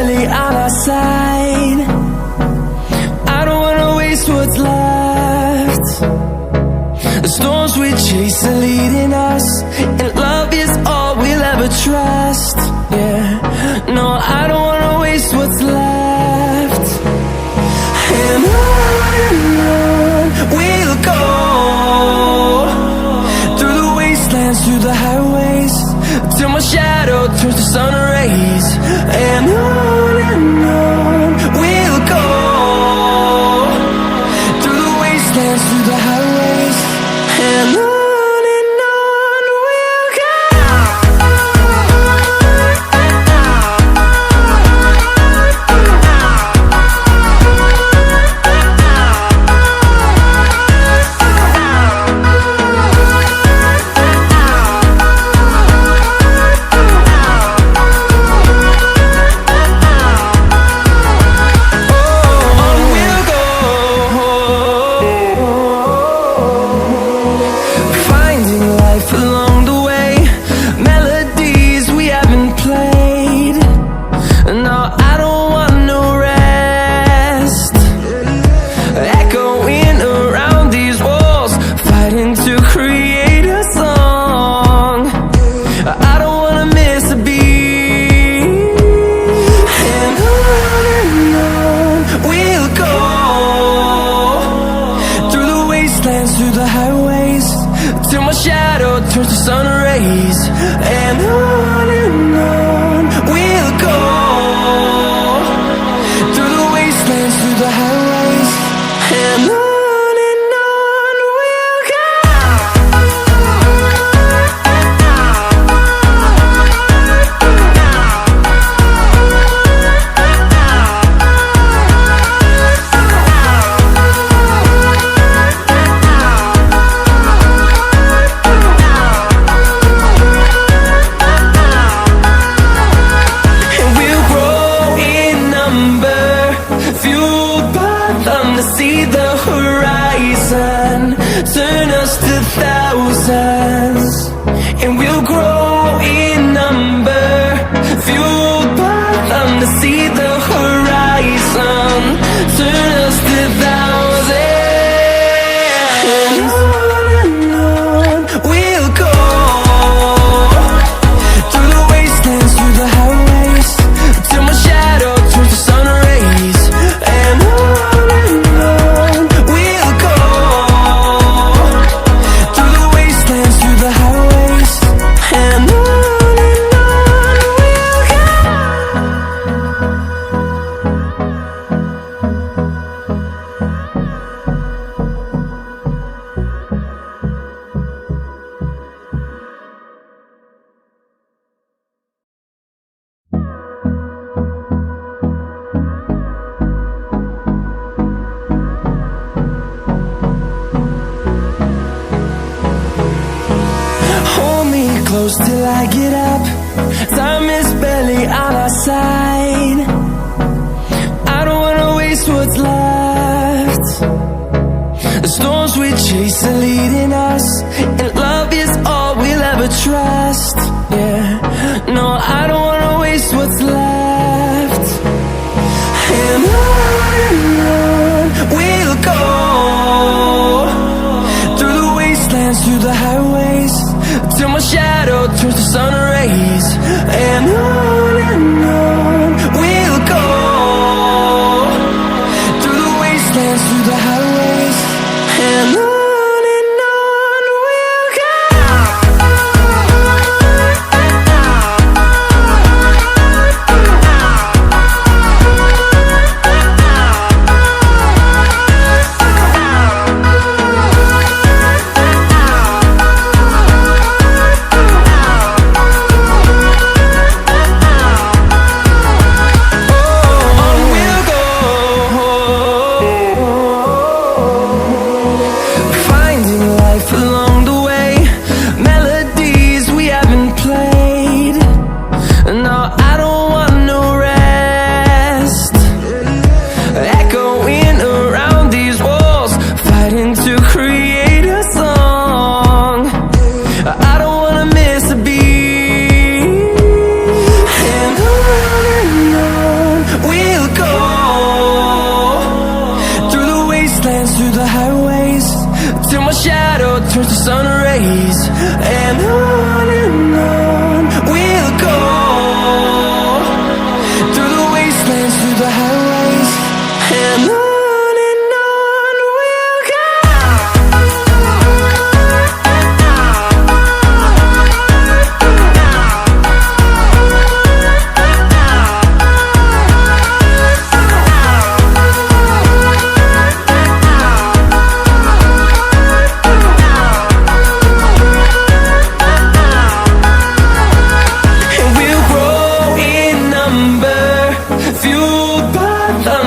barely on our side. I don't wanna waste what's left. The storms we chase are leading us, and love is all we'll ever trust. Yeah, no, I don't wanna waste what's left. And on we'll go, through the wastelands, through the highways, till my shadow turns to sun rays. And on we'll go, through the wastelands, through the highways, and on we'll go. Through the highways, till my shadow turns to sun rays. And on we'll go, through the wastelands, through the highways, and on we'll go. See the horizon turn us to thousands, and we'll grow in number, fueled by them. To see the horizon turn us to thousands, and on we'll go, through the wastelands, through the highways, till my shadow turns to sun rays. And on close till I get up. Time is barely on our side. I don't wanna waste what's left. The storms we chase are leading us, and love is all we'll ever trust. Yeah, no, I don't wanna waste what's left. And on we'll go, through the wastelands, through the highways, till my shadow turns to sun rays. And on we'll go, through the wastelands, through the highways, and on we'll go.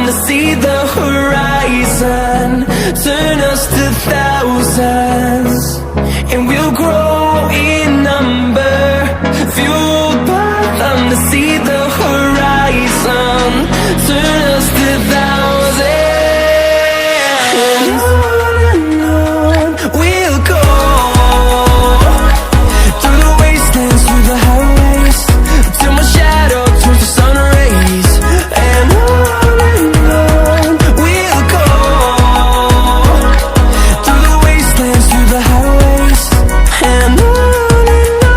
to see the horizon, turn us to thousands, and we'll grow in number, fueled by them to see the horizon, turn us to thousands. And on we'll go, through the wastelands, through the highways, till my shadow turns to sun rays. And on we'll go, through the wastelands, through the highways. And on we'll go.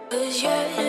'Cause you're